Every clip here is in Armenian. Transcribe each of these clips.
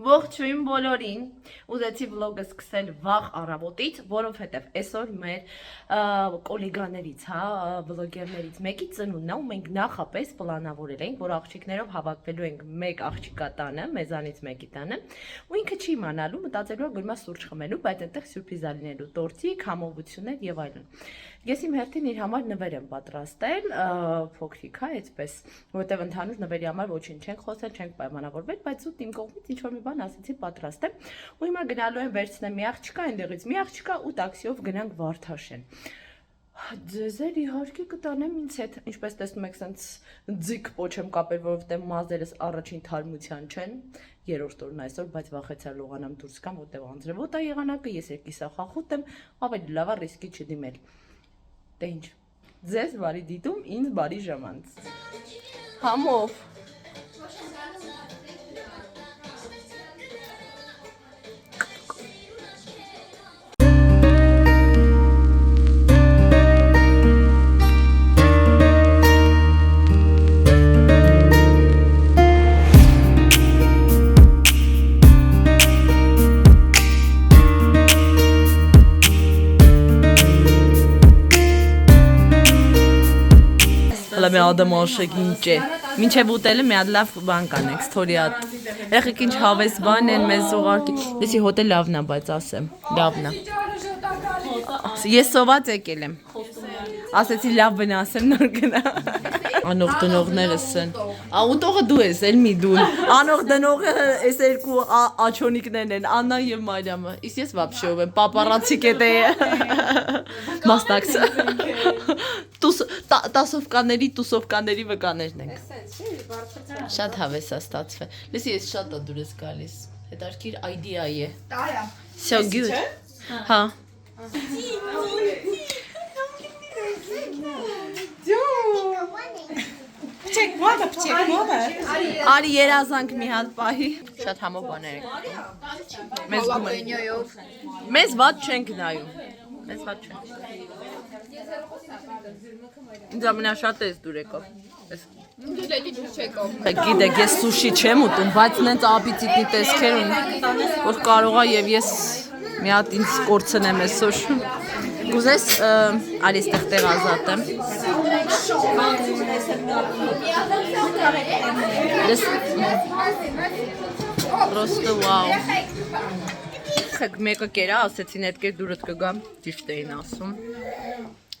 Ողջույն բոլորին, ուզեցի վլոգը սկսել վաղ առավոտից, որովհետև այսօր մեր կոլեգաներից, վլոգերներից մեկի ծնունդն է ու մենք նախապես պլանավորել ենք, որ աղջիկներով հավաքվելու ենք մեկ աղջիկա տանը, մեզանից մեկի տանը, ու ինքը չի իմանալու, մտածելու է գնում է սուրճ խմելու, բայց այնտեղ սյուրպրիզ ա լինելու, տորտիկ, համովություններ եւ այլն։ Ես իմ հերթին իր համար նվեր եմ պատրաստել, փոքրիկ, այդպես, որովհետև ընդհանուր նվերի համար ոչինչ չենք խոսել, չենք պայմանավորվել, բայց ուտ իմ կողմից ինչ որ մի բան ասեցի պատրաստեմ, ու հիմա գնալու եմ վերցնեմ մի աղջկա, այնտեղից մի աղջկա ու տաքսիով գնանք Վարդաշեն։ Ձեզեր իհարկե կտանեմ ինձ հետ, ինչպես տեսնում եք, սենց ձիգ պոչ եմ կապել, որովհետև մազերս առաջին թարմության չեն, երրորդ օրն այսօր, բայց վախեցա լողանամ դուրս գամ, որտեղ անձրևոտ է եղանակը, ես երկիսախախուտ եմ, ավելի լավ է ռիսկի չդիմել։ Դե ինչ, ձեզ բարի դիտում, ինձ բարի ժամանց։ Համով։ Մի ադամ աշեք ինչ է, մինչև ուտելը մի հատ լավ բան կանենք, ստորիատ, երեխեք ինչ հավես բան են մեզ ուղարկի, լեսի հոտել լավն է, բայց ասեմ, լավն է, ես սոված եկել եմ, ասեցի լավ բնասեմ նոր գնա, անող դնողներս են, ուտողը դու ես, էլ մի դուն, անող դնողը ես երկու աչոնիկներն են, Աննա և Մարյամը, իսկ ես վապշե ով եմ, պապարացի կետե է, մասնակցը, տուսովկաների վկաներն ենք, շատ հավես է ստացվել, լեսի ես շատ է դուր ես գալիս, հետարքիր այդիա է, so good, հա, Արի երազանք մի հատ պահի, շատ համով բաներ ենք, մեզ վատ չենք նայում, մեզ վատ չենք, ինձ ամենաշատ ես դուր եկով, գիտեք ես սուշի չեմ ուտում, բայց նենց ապիցիտնի տեսքեր ունի, որ կարող է և ես մի հատ ինձ կորցնեմ այսօր, գուզես արի ստեղ տեղ ազատեմ, Պրոստը վաու, մեկը կերա ասեցին էդ կեր դուրըտ կգամ, ճիշտ էին ասում,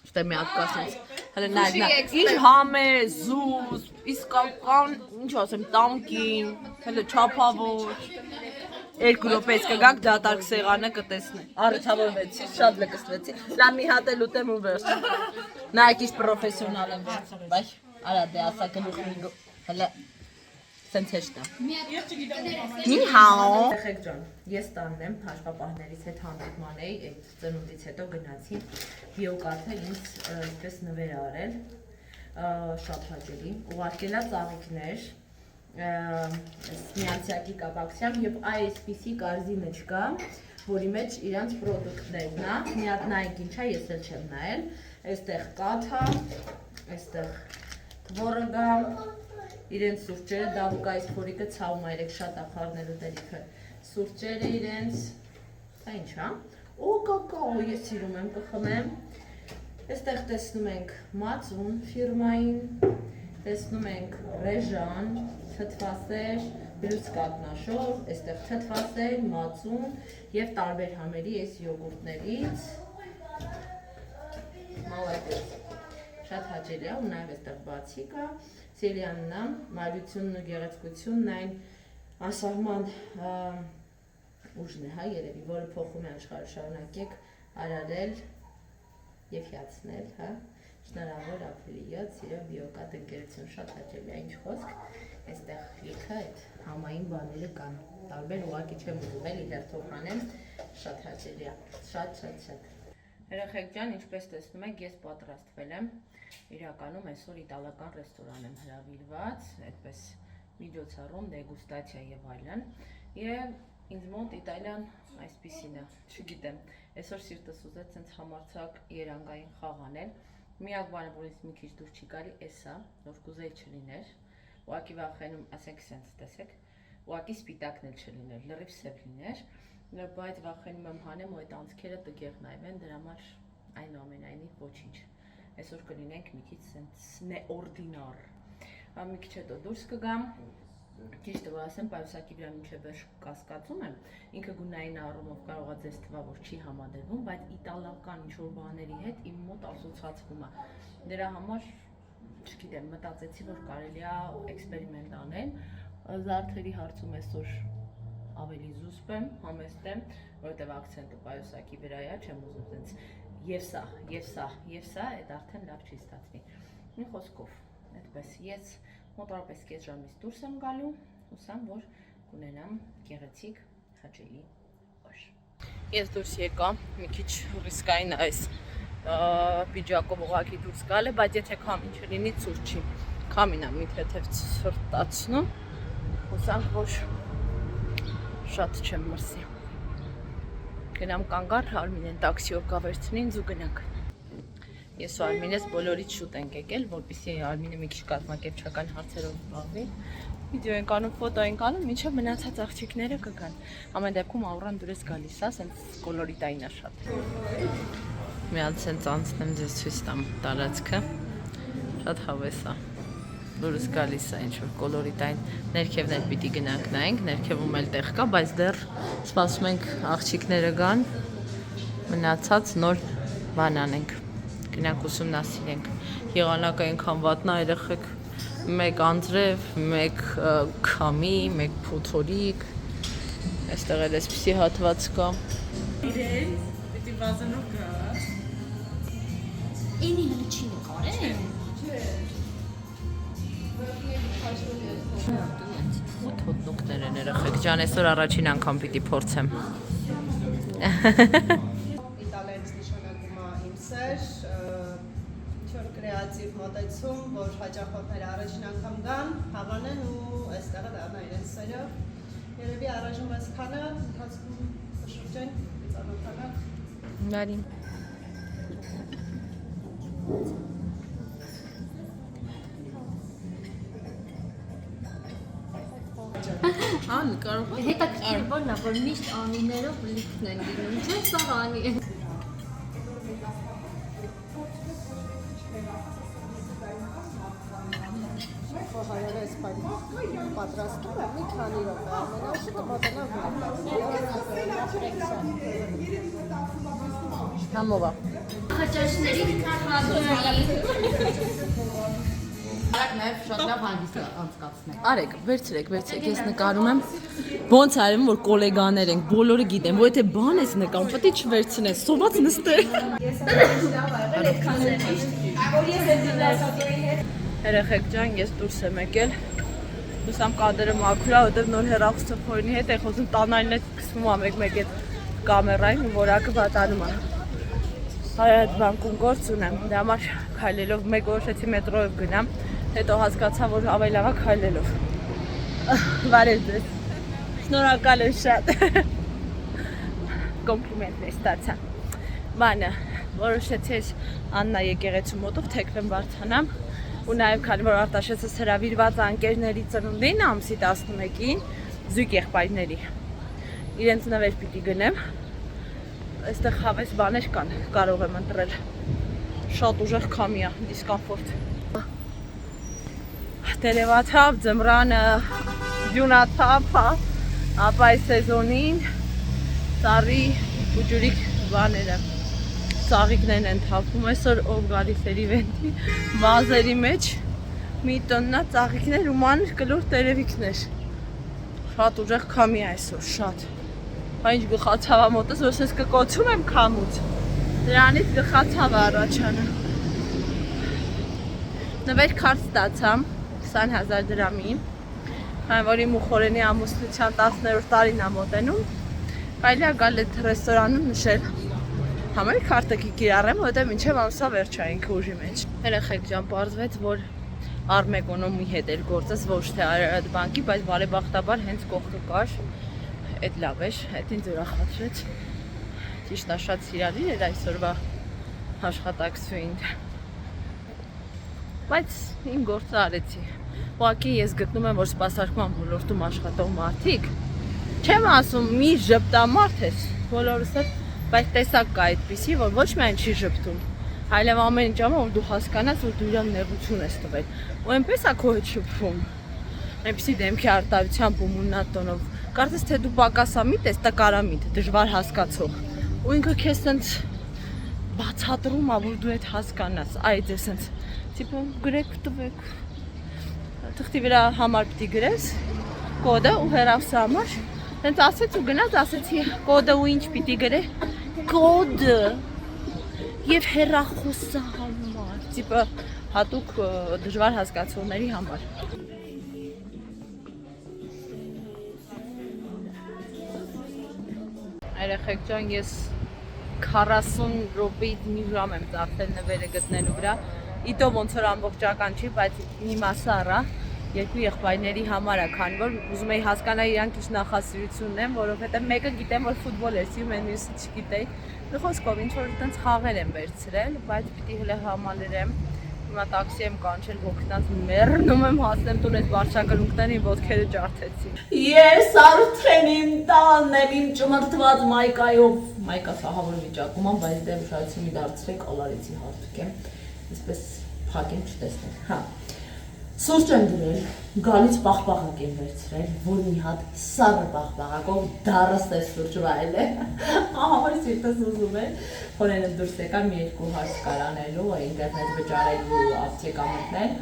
ստե մի հատ կասենց, հələ նայք, ինչ համ է, զուզ, իսկական, ինչ ասեմ, տանկին, հələ չապավոր, երկու րոպեից կգակ դատարկ սեղանը կտեսնի, առթավորվեցի, շատ լկստվեցի, լավ մի հատ էլ ուտեմ ու վերջ, նայք ինչ պրոֆեսյոնալ եմ վերցրել, բայց արա դե ասա գլուխ մի հələ սենց հեշտ է, մի հաո, եղեք ջան, ես տանն եմ, հաշվապահներից հետ հանդիպման էի, այդ ծնունդից հետո գնացի, բիոկարթը ինձ ինչպես նվեր արել, շատ հաճելի, ուղարկելա ծաղիքներ, միանցյակի կապակցությամբ և այսպիսի կարզինը չկա, որի մեջ իրանց պրոդուկտներն է, մի հատ նայենք ինչա, ես էլ չեմ նայել, այստեղ կաթա, այստեղ թվորը գա, իրենց սուրճերը, դավուկա այս փորիկը ցավում է, երեք շատ ախարնելու դելիքը, սուրճերը իրենց, դա ինչ հա, ու կակաո ես սիրում եմ կխմեմ, այստեղ տեսնում ենք մածուն ֆիրմային, տեսնում ենք ռեժան, թթվասեր, բլուց կատնաշոր, այստեղ թթվասեր, մածուն և տարբեր համերի այս յոգուրտներից, մալայտես, շատ հաճելի է, ու նաև այստեղ բացիկ է, Սիրյանն է, մայրությունն ու գեղեցկությունն այն անսահման ուժն է, հա, երևի, որը փոխում է աշխարհը, շարունակեք արարել և հիացնել, հա, շնորհավոր ապրիլիոց, սիրո բիոկատ ընկերություն, շատ հաճելի է, ինչ խոսք, այստեղ լիքը այդ համային բաները կան, տարբեր ուղղակի չեմ ուզում էլի հերթով անեմ, շատ հաճելի է, շատ։ Երեխեք ջան, ինչպես տեսնում եք, ես պատրաստվել եմ, իրականում այսօր իտալական ռեստորան եմ հրավիրված, այդպես միջոցառում, դեգուստացիա և այլն, և ինձ մոտ Իտալիան այսպիսին է, չգիտեմ, այսօր սիրտս ուզեց սենց համարձակ երանգային խաղ անել, միակ բանը, որ ինձ մի քիչ դուր չի գալի, էս է, որ կուզեի չլիներ, ուղղակի վախենում, ասենք սենց տեսեք, ուղղակի սպիտակն էլ չլիներ, լրիվ սև լիներ, բայց վախենում եմ հանեմ ու այդ անցքերը տգեղ նայվեն, դրա համար այնուամենայնիվ ոչինչ։ Այսօր կլինենք մի քիչ սենց նեորդինար։ Մի քիչ հետո դուրս կգամ, ճիշտը որ ասեմ, պայուսակի վրա մինչև վերջ կասկածում եմ, ինքը գունային առումով կարող է ձեզ թվա, որ չի համադրվում, բայց իտալական ինչ-որ բաների հետ իմ մոտ ասոցացվում է։ Դրա համար, չգիտեմ, մտածեցի, որ կարելի է էքսպերիմենտ անել, զարդերի հարցում այսօր ավելի զուսպ եմ, համեստ եմ, որովհետև ակցենտը պայուսակի վրա է, չեմ ուզում տենց եւ սա, այդ արդեն լավ չի ստացվի։ Մի խոսքով, այդպես ես մոտավորապես կես ժամից դուրս եմ գալու, հուսամ, որ կունենամ գեղեցիկ, հաճելի օր։ Ես դուրս եկա, մի քիչ ռիսկային այս պիջակով ուղղակի դուրս գալը, բայց եթե քամին չլինի, ցուրտ չի։ Քամին է մի թեթև ցրտացնում, հուսանք, որ շատ չեմ մրսի։ Գնամ կանգառ, Արմինեն տաքսիով կավերցնի ինձ ու գնանք։ Ես ու Արմինես բոլորից շուտ ենք եկել, որպեսզի Արմինը մի քիչ կազմակերպչական հարցերով զբաղվի։ Վիդեո ենք անում, ֆոտո ենք անում, մինչև մնացած աղջիկները կգան։ Ամեն դեպքում աուրան դուրս գալիս է, սենց կոլորիտային է շատ։ Մի հատ սենց անցնեմ ձեզ ցույց տամ տարածքը։ Շատ հավես է։ Դուրս գալիս է ինչ-որ կոլորիտային, ներքևն էլ պիտի գնանք նայենք, ներքևում էլ տեղ կա, բայց դեռ սպասում ենք աղջիկները գան, մնացած նոր բան անենք, գնանք ուսումնասիրենք, եղանակը այնքան վատնա երեխեք, մեկ անձրև, մեկ քամի, մեկ փոթորիկ, այստեղ էլ էսպիսի հատված կա։ Իրեն, պիտի վազանով գաս։ Ինի հլի չի նկարել։ Ութ հոտնուկներ են երեխեք ջան, այսօր առաջին անգամ պիտի փորձեմ։ Իտալերից նշանակում է իմ սեր, ինչ-որ կրեատիվ մոտեցում, որ հաճախորդները առաջին անգամ գան, հավանեն ու այստեղը դառնա իրենց սերը։ Երևի առայժմ այսքանը, ընթացքում կշրջեն, ծանոթանանք։ Բարի։ Ան կարող է Հետաքրքիր բանն է, որ միշտ անիներով լիքն են լինում, չէ՞ սա անի։ Հայերը այսպես պատրաստում է մի քանի րոպե, ամենաշը կմոտենա համով է։ Խաչաշների քարհատորի։ Արեք նաև շատ լավ հանդիս անցկացնեք։ Արեք, վերցրեք, ես նկարում եմ։ Ոնց արեմ, որ գոլեգաներ ենք, բոլորը գիտեն, որ եթե բան ես նկարում, պետք է չվերցնես, սոված նստել։ Երեխեք ջան, ես դուրս եմ եկել։ Ուսամ կադրը մաքուր է, որտեղ նոր հեռախոսափորի հետ եմ խոսում, տանալին հետ սկսվում է մեկ-մեկ այդ կամերային ու որակը վատանում է։ Այդ բանկում գործ ունեմ, դրա համար քայլելով մեկ որոշեցի մետրոյով գնամ, հետո հասկացա, որ ավելի լավ է քայլելով։ Բարև ձեզ։ Շնորհակալ եմ շատ։ Կոմպլիմենտներ ստացա։ Բանը, որոշեցի Աննա եկեղեցու մոտով թեքվեմ բարձրանամ ու նաև քանի որ Արտաշեսս հրավիրված անկերների ծնունդին ամսի 11-ին զույգ եղբայրների։ Իրենց նվեր պիտի գնեմ։ Այստեղ հավես բաներ կան, կարող եմ ընտրել։ Շատ ուժեղ քամի է, դիսկոմֆորտ։ Տերևաթափ, ձմռանը դյունաթափ, ապա այս սեզոնին ծառի ու ջուրիկ բաները, ծաղիկներն են թափում, այսօր ով գալիս էր իվենտի մազերի մեջ, մի տննա ծաղիկներ ու մանր կլոր տերևիկներ։ Շատ ուժեղ քամի է այսօր, շատ։ Բա ինչ գլխացավա մոտս, որ ես կկոչում եմ քամուց, դրանից գլխացավ առաջանը։ Նվեր քարտ ստացամ 20,000 դրամի, քանի որ իմ ուխորենի ամուսնության 10-րդ տարին է մոտենում, կարելի է գալ այդ ռեստորանում նշել։ Համարի քարտը կիրառեմ, որովհետև մինչև ամսվա վերջ է ինքը ուժի մեջ։ Երեխեք ջան, պարզվեց, որ Արմեգոնոմի հետ էր գործս, ոչ թե Արարատ բանկի, բայց բարեբախտաբար հենց կողքը կար։ Այդ լավ էր, այդ ինձ ուրախացրեց։ Ճիշտ է, շատ սիրալիր էր այսօրվա աշխատակցուին։ Բայց իմ գործը արեցի։ Ուղղակի ես գտնում եմ, որ սպասարկման ոլորտում աշխատող մարդիկ, չեմ ասում մի ժպտամարդ ես, բոլորս էլ, բայց տեսակ կա այդպիսի, որ ոչ միայն չի ժպտում, այլև ամեն ինչ անում, որ դու հասկանաս, որ դու իրան նեղություն ես տվել։ Ու այնպես է քո հետ շփվում։ Այնպիսի դեմքի արտահայտությամբ ու մունատոնով։ Կարծես թե դու պակասամիտ ես, տկարամիտ, դժվար հասկացող։ Ու ինքը քեզ սենց բացատրում է, որ դու այդ հասկանաս, այդ է սենց, տիպը գրեք տվեք, թղթի վրա համար պիտի գրես, կոդը ու հեռախոսի համար, սենց ասեց ու գնաց, ասեցի կոդը ու ինչ պիտի գրե, կոդը և հեռախոսի համար, տիպը հատուկ դժվար հասկացողների համար։ Երեխեք ջան, ես 40 րոպեից մի ժամ եմ ծախսել նվերը գտնելու վրա։ Իտո ոնց որ ամբողջական չի, բայց մի մասը առա երկու եղբայրների համար է, քանի որ ուզում էի հասկանալ իրանք ինչ նախասիրություն ունեն, որովհետև մեկը գիտեմ, որ ֆուտբոլ է սիրում, այն մյուսը չգիտեի։ Մի խոսքով ինչ որ այդպես խաղեր եմ վերցրել, բայց պիտի հələ համալրեմ։ Հիմա տաքսի եմ կանչել, հոգնած մեռնում եմ, հասնեմ տուն այդ վարչակրունկներին ոտքերը ջարդեցի։ Ես արդեն իմ տանն եմ, իմ ճմրթված մայկայով։ Մայկաս ահավոր վիճակում եմ, բայց դե ուշադրություն մի դարձրեք, ալարեցի հարթուկ եմ, այսպես փակ եմ չտեսնեք, հա։ Սուրճ եմ դրել, գալից պաղպաղակ եմ վերցրել, որ մի հատ սառը պաղպաղակով դարս է սուրճ վայել է, ահավոր սիրտս ուզում է, խորենը դուրս եկա մի երկու հարց կարանելու, ինտերնետ վճարելու, ապտեկա մտնել,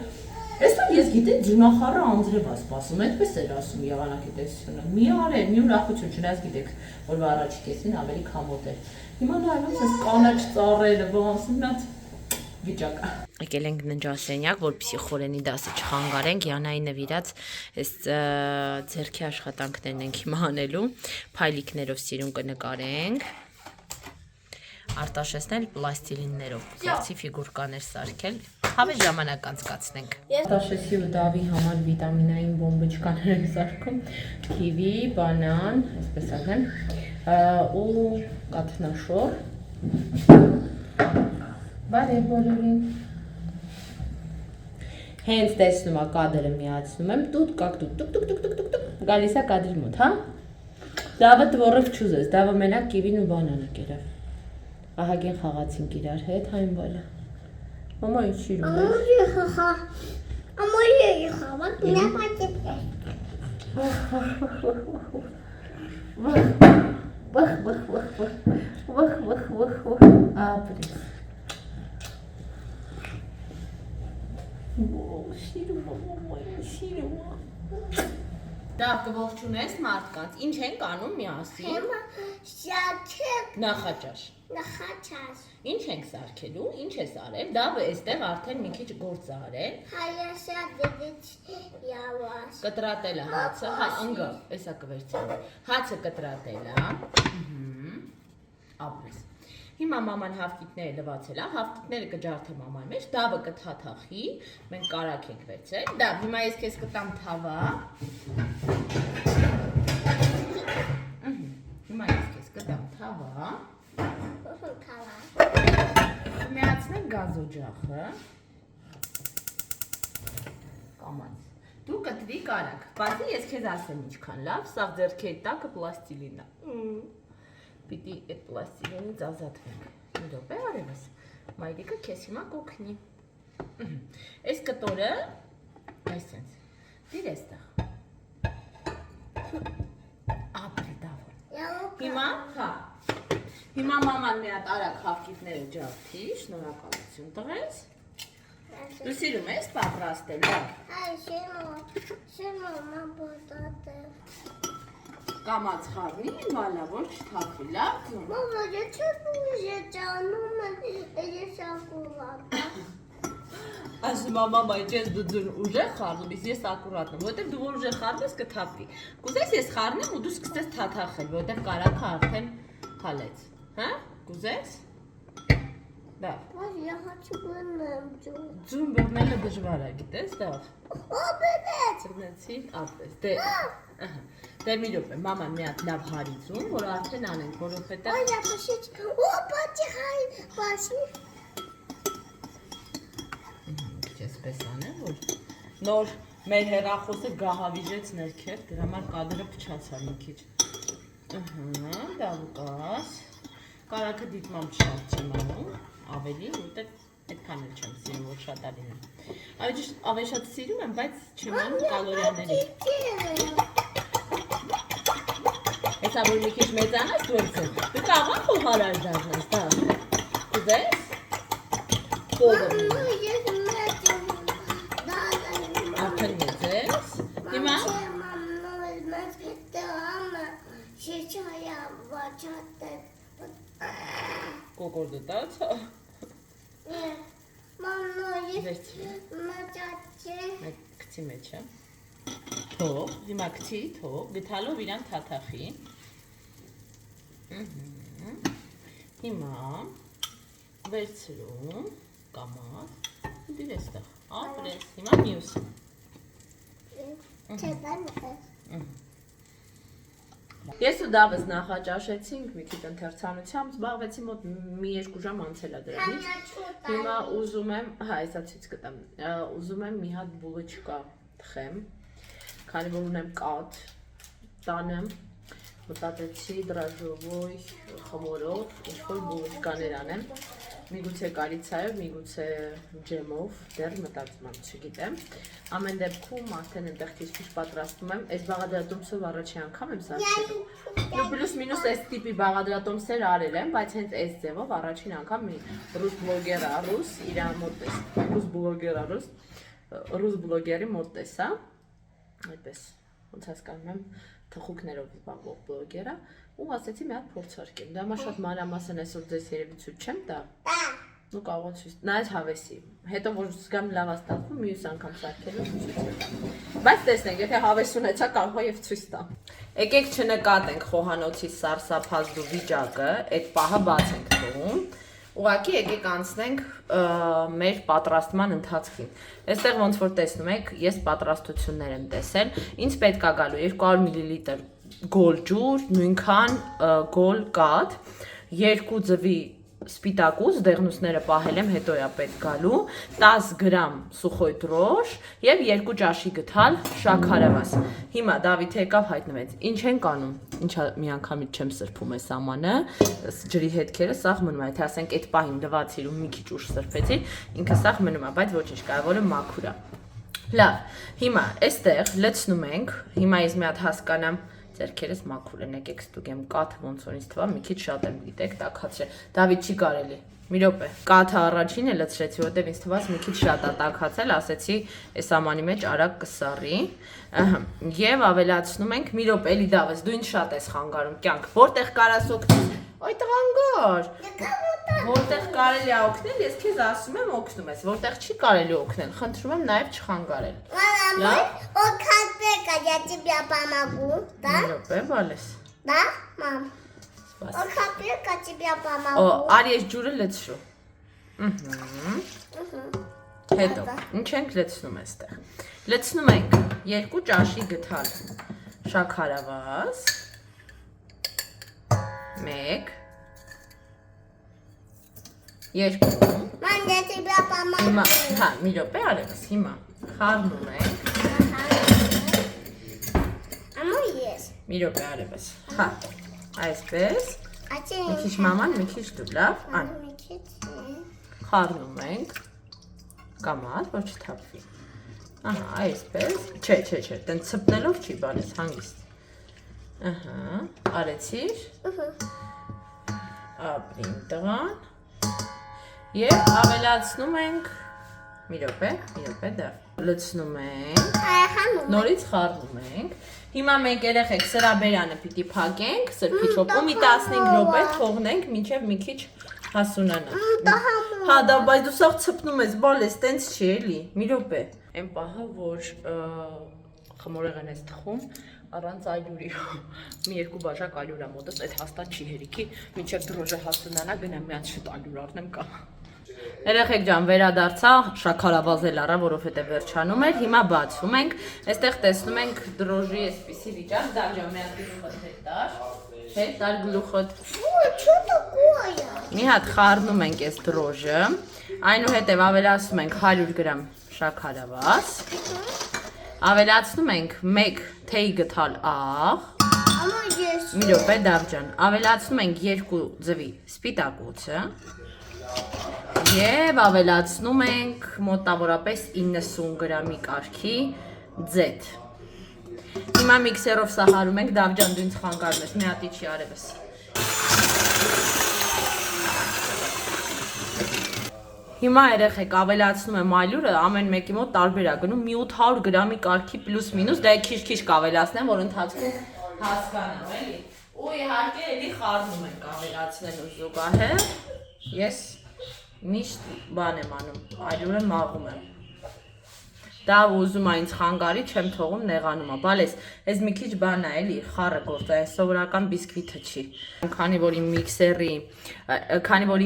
այսօր ես գիտեմ ձյունախառը անձրև է սպասում, այդպես էր ասում եղանակի տեսությունը, մի արել, մի ուրախություն, չնայած գիտեք, որ առաջի կեսին ավելի քամոտ էր, հիմա նայում ես կանաչ ծառերը, ոնց վիճակա։ Եկել ենք ննջասենյակ, որպեսզի խորենի դասը չխանգարենք, Յանայի նվիրած այս ձեռքի աշխատանքներն ենք հիմա անելու, փայլիկներով սիրուն կնկարենք, արտաշեսնել պլաստիլիններով, կողցի ֆիգուրկաներ սարքել, հավես ժամանակ անցկացնենք։ Արտաշեսի ու դավի համար վիտամինային բոմբոչկաներ եմ սարքում, կիվի, բանան, այսպես ասեմ, ու կաթնաշոր, բարև բոլորին։ Հենց տեսնում ա կադրը միացնում եմ, տուտ կակ տուտ տուկ տուկ տուկ տուկ տուկ տուկ գալիս ա կադրի մոտ, հա։ Դավը տվորով չուզես, դավը մենակ կիվին ու բանանը կերավ։ Ահագին խաղացինք իրար հետ, հայն բալա։ Մամա ինչ շիրում է։ Դավ կողջունես մարդկանց, ինչ ենք անում միասին։ Նախաճաշ։ Ինչ ենք սարքելու, ինչ ես արել, դավը այստեղ արդեն մի քիչ գործ է արել։ Կտրատել է հացը, հայ ընգա, էսա կվերցնեմ։ Հացը կտրատել է։ Ապրես։ Հիմա մաման հավկիթները լվացել է, հավկիթները կջարդեմ մամայի մեջ, դավը կթաթախի, մենք կարակ ենք վերցրել, դավ, հիմա ես քեզ կտամ թավա, հիմա ես քեզ կտամ թավա, միացնենք գազօջախը, կամաց, դու կտրի կարակ, բացի ես քեզ ասեմ ինչքան լավ, սաղ ձեռքերի տակը պլաստիլին է, պիտի այդ պլաստիլինից ազատվենք, մի րոպե արևս, մայրիկը քեզ հիմա կօգնի, այս կտորը, այսենց, դիր էստեղ, ապրի դավոր, հիմա, հա, հիմա մաման մի հատ արագ հավկիթները ջարդի, շնորհակալություն տղես, դու սիրում ես պատրաստել, կամաց խառնի, վալա, որ չթափվի, լավ ձուն։ Մամա, եթե ուժ է ճանում ես ակուրատ։ Ասում մամա, ես դու ձուն ուժ է խառնում, ես ակուրատն եմ, որտեղ դու որ ուժ է խառնում ես կթափվի։ Կուզես ես խառնեմ ու դու սկսես թաթախել, որտեղ կարակը արդեն հալեց, հա, կուզես։ Դավ։ Բայց եղաչի բնեմ ձուն։ Ձուն բռնելը դժվար է, գիտես, դավ։ Աբերեց։ Ծրնեցի, ապրես, դե մի րոպե, մաման մի հատ լավ հարի ձուն, որ արդեն անենք, որովհետև Այ ապշիչ, ու բաճի հայ բասի։ Քիչ ես այսպես անեմ, որ նոր մեր հեռախոսը գահավիժեց ներքև, դրա համար կադրը փչացավ մի քիչ։ Դա ուկաս։ Կարակը դիտմամբ շատ չեմ անում, ավելի, որտեղ այդքան էլ չեմ սիրում, որ շատ ալինեմ։ Ավելի շատ սիրում եմ, բայց չեմ անում կալորիաների։ Հեսա որ մի քիչ մեծանաս գործը, դու կարող ես խոհարար դառնաս, դա։ Ուզես։ Արդեն մեծ ես։ Հիմա։ Կոկորդը տաց։ Մեկ կցի մեջ է։ Թող, հիմա կցի, թող, գթալով իրան թաթախի։ Հիմա վերցրում, կամաս, դիր էստեղ, ապրես, հիմա մյուսը։ Ես ու Դավս նախաճաշեցինք, մի քիչ ընթերցանությամբ, զբաղվեցի մոտ մի 2 ժամ անցել է դրանից։ Հիմա ուզում եմ, հա, այսա ցույց կտամ, ուզում եմ մի հատ բուլոչկա թխեմ, քանի որ ունեմ կաթ, տանեմ, մտածեցի դրաժովոյ խմորով, ինչ-որ բուլոչկաներ անեմ, միգուցե կարիցայով, միգուցե ջեմով, դեռ մտածում եմ, չգիտեմ։ Ամեն դեպքում արդեն այնտեղ քիչ-քիչ պատրաստում եմ, այս բաղադրատոմսով առաջի անգամ եմ սարքելու։ Պլյուս մինուս այս տիպի բաղադրատոմսեր արել եմ, բայց հենց այս ձևով առաջին անգամ մի ռուս բլոգեր ա, իրան մոտ տես, ռուս բլոգերի մոտ տեսա, այդպես, ոնց հասկանում եմ, թխուկներով զբաղվող բլոգերա, ու ասեցի մի հատ փորձարկեմ, դա համար շատ մանրամասն այսօր ձեզ երևի ցույց չեմ տա, ու կարող եմ ցույց, նայես հավեսի, հետո որ զգամ լավ ստացվում, մյուս անգամ սարքելու ցույց եմ, բայց տեսնենք, եթե հավես ունեցա կարող է եւ ցույց տամ։ Եկեք չնկատենք խոհանոցի սարսափազդու վիճակը, այդ պահը բաց ենք թողում, ուղղակի եկեք անցնենք մեր պատրաստման ընթացքին։ Այստեղ ոնց որ տեսնում եք, ես պատրաստություններ եմ տեսել, ինձ պետք է գալու 200 մլ գոլ ջուր, նույնքան գոլ կաթ, 2 ձվի սպիտակուց, դեղնուսները պահել եմ, հետո է պետք գալու, 10 գրամ սուխոյ դրոշ եւ 2 ճաշի գթալ շաքարավազ։ Հիմա Դավիթը եկավ հայտնվեց։ Ինչ ենք անում։ Ինչա միանգամից չեմ սրբում այս ամանը, ջրի հետքերը սաղ մնում է, եթե ասենք այդ պահին լվացիր ու մի քիչ ուշ սրբեցիր, ինքը սաղ մնում է, բայց ոչինչ, կարևորը մաքուր է։ Լավ, հիմա այստեղ լցնում ենք, հիմա ես մի հատ հասկանամ ձերքերս մաքուր են, եկեք ստուգեմ կաթը ոնց որ ինձ թվա, մի քիչ շատ եմ գիտեք, տաքացրել։ Դավիթ չի կարելի։ Մի րոպե, կաթը առաջին է լցրեցի, որտեվ ինձ թվաց մի քիչ շատ է տաքացել, ասեցի, այս ամանի մեջ արագ կսառի։ Եվ ավելացնում ենք, մի րոպե, էլի Դավիթ, դու ինձ շատ ես խանգարում կյանք, որտեղ կարաս օգնես։ Այ տղանգար։ Որտեղ կարելի է օգնել, ես քեզ ասում եմ օգնում ես, որտեղ չի կարելի օգնել, խնդրում եմ նաև չխանգարել։ Я тебя помогу, да? Բալես։ Да, мам? Я тебя помогу. Օ, արի ես ջուրը լցրու։ Հետո, ինչ ենք լցնում այստեղ։ Լցնում ենք 2 ճաշի գթալ շաքարավազ, 1, 2։ Мам, я тебя помогу. Հիմա, հա, մի րոպե արևս, հիմա խառնում ենք։ Մի րոպե արևս, հա, այսպես, մի քիչ մաման, մի քիչ դու, լավ, ան, խառնում ենք, կամաս, որ չթափվի, ահա, այսպես, չէ, տեն ծպնելով չի բալես, հանգիստ, ահա, արեցիր, ապրին տղան, և ավելացնում ենք, մի րոպե, դա, լցնում ենք, նորից խառնում ենք, հիմա մենք երեխեք սրա բերանը պիտի փակենք սրբիչով ու մի 15 րոպե թողնենք մինչև մի քիչ հասունանա։ Հա, դա բայց դու սաղ ցպնում ես, բալես, տենց չի էլի, մի րոպե։ Այն պահը, որ խմորեղեն ես թխում, առանց այլուրի, մի 2 բաժակ այլուր է մոտս, այդ հաստատ չի հերիքի, մինչև դրոժը հասունանա, գնամ մի հատ շուտ այլուր առնեմ կա։ Երեխեք ջան, վերադարձա, շաքարավազել առա, որովհետև վերջանում էր, հիմա բացում ենք, այստեղ տեսնում ենք դրոժի այսպիսի վիճակ, դա ջան, մի հատ գլուխդ հետ տար, հետ տար գլուխդ։ Что такое? Մի հատ խառնում ենք այս դրոժը, այնուհետև ավելացնում ենք 100 գրամ շաքարավազ։ Ավելացնում ենք 1 թեյ գթալ աղ։ Ama yes. Մի րոպե Դավջան, ավելացնում ենք 2 ձվի սպիտակուցը եւ ավելացնում ենք մոտավորապես 90 գրամի կարգի ձեթ։ Հիմա միքսերով սահարում ենք, Դավջան դու ինձ խանգարում ես, մի հատ իջի արևս։ Հիմա երեխեք ավելացնում եմ ալյուրը, ամեն մեկի մոտ տարբեր է գնում, մի 800 գրամի կարգի պլյուս մինուս, դա քիչ-քիչ կավելացնեմ, որ ընթացքում հասկանամ, էլի։ Ու իհարկե էլի խառնում ենք ավելացնելու զուգահեռ։ Ես միշտ բան եմ անում, ալյուրը մաղում եմ։ Դա ուզում է ինձ խանգարի, չեմ թողում նեղանում է, բալես, այս մի քիչ բան է էլի, խառը գործ է, սովորական բիսկվիթը չի։ Քանի որ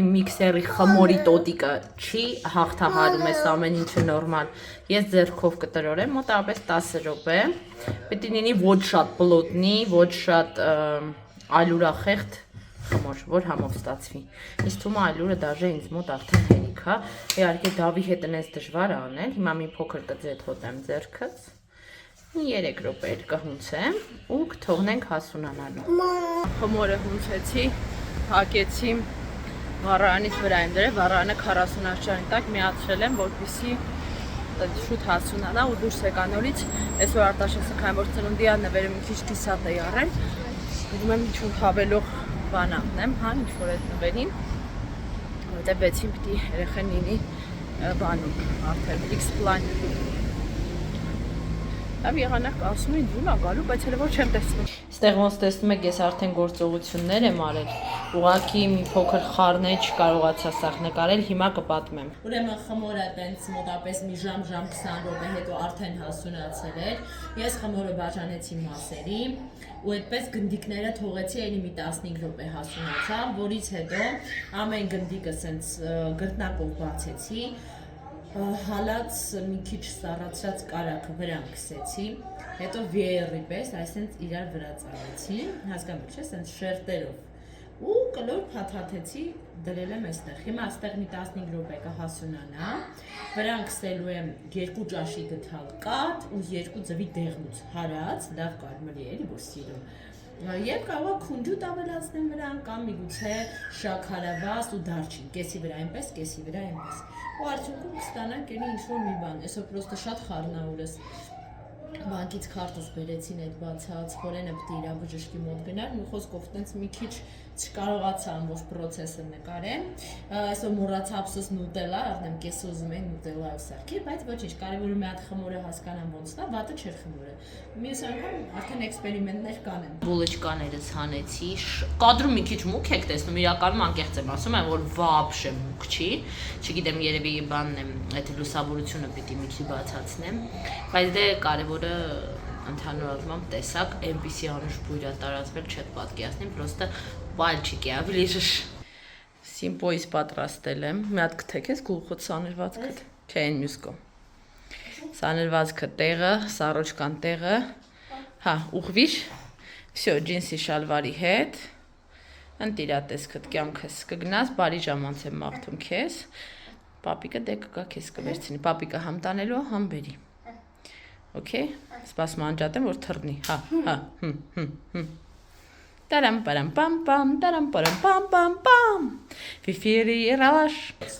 իմ միքսերի խմորի տոտիկը չի հաղթահարում ես ամեն ինչը նորմալ, ես ձեռքով կտրորեմ մոտավորապես 10 րոպե, պետք է լինի ոչ շատ պլոտնի, ոչ շատ ալյուրախեղտ խմոր, որ համով ստացվի։ Ինձ թվում է ալյուրը դաժե ինձ մոտ արդեն հերիք է։ Իհարկե դավի հետ այնպես դժվար է անել։ Հիմա մի փոքր կձեթ հոտեմ ձեռքս։ 3 րոպե կհունցեմ ու կթողնենք հասունանալու։ Խմորը հունցեցի, հակեցի, վառարանից վրա եմ դրել, վառարանը 40 աստիճանի տակ միացրել եմ, որպեսզի շուտ հասունանա ու դուրս եկա նորից։ Այսօր Արտաշեսը քանի որ ծնունդի է նվերը մի քիչ կիսատ է եղել։ Ուզում եմ ինչ-որ հավելող բան անեմ, հա, ինչ-որ այդ նվերին, որտեղ բեցին պիտի երեխեն լինի բանում, արդեն X-plan։ Լավ եղանակ ասում են դու լա գալու, բայց հələ որ չեմ տեսնում։ Այստեղ ոնց տեսնում եք, ես արդեն գործողություններ եմ արել, ուղղակի մի փոքր խառներ չկարողացա սաղ նկարել, հիմա կպատմեմ։ Ուրեմն խմորը տենց մոտապես մի ժամ 20 րոպե հետո արդեն հասունացել էր։ Ես խմորը բաժանեցի մասերի ու այդպես գնդիկները թողեցի էլի մի 15 րոպե հասունացա, որից հետո ամեն գնդիկը սենց գրտնակով բացեցի, հալած մի քիչ սառացրած կարագը վրան քսեցի, հետո վիերի պես, այսինքն իրար վրա ծառեցի, հասկանում եք, չէ՞, սենց շերտերով ու կլոր փաթաթեցի, դրել եմ այստեղ։ Հիմա այստեղ մի 15 րոպե կհասունանա, վրան քսելու եմ 2 ճաշի գթալ կաթ ու 2 ձվի դեղնուց հարած, լավ կարմրի էլի, որ սիրում։ Եվ կարող քունջուտ ավելացնեմ վրան կամ միգուցե շաքարավազ ու դարչին, կեսի վրա այնպես, կեսի վրա այնպես։ Ու արդյունքում կստանանք էլի ինչ-որ մի բան, այսօր պրոստը շատ խառնավորս։ Բանկից քարտս բերեցին այդ բացած, Խորենը պիտի իր բժշկի մոտ գնար, մի խոսքով տենց մի քիչ չկարողացա ամբողջ process-ը նկարեմ։ Այսօր մոռացա ափսոս նուտելա, առնեմ կես ուզում եմ նուտելա սարքի, բայց ոչինչ, կարևորը մի հատ խմորը հասկանամ ոնց է, վատը չէր խմորը։ Մյուս անգամ արդեն էքսպերիմենտներ կանեմ։ Բուլեչկաներս հանեցի, կադրում մի քիչ մուկ եք տեսնում, իրականում անկեղծ եմ ասում եմ, որ վաբշե մուկ չի, չգիտեմ երևի բանն եմ, այդ լուսավորությունը պիտի մի քիչ բացացնեմ, բայց դե կարևորը ընդհանուր առմամբ տեսակ, այնպիսի անուշ բույր է տարածվել, չեք պատկերացնի, պրոստը պալչիկ է, ավելի սիմպոյից պատրաստել եմ, մի հատ կթեք ես գլուխոտ սաներվածքը, չէ են մյուս կողմ, սաներվածքը տեղը, սառոճկան տեղը, հա, ուղվիր, վсё, ջինսի շալվարի հետ, ընտիրատեսքդ կյանքս կգնաս, բարի ժամանց եմ մաղթում քեզ, պապիկը դե կգա քեզ կվերցնի, պապիկը համ տանելու, համ բերի, okay, սպասում անջատեմ, որ թռնի, հա, Տարամ պարամ պամ պամ, տարամ պարամ պամ պամ պամ, ֆիֆիրի ռալաշ։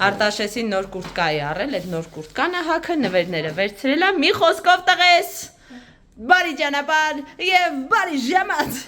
Արտաշեսին նոր կուրտկա է առել, այդ նոր կուրտկանը հագը նվերները վերցրել է, մի խոսքով տղես, բարի ճանապարհ եւ բարի ժամանց։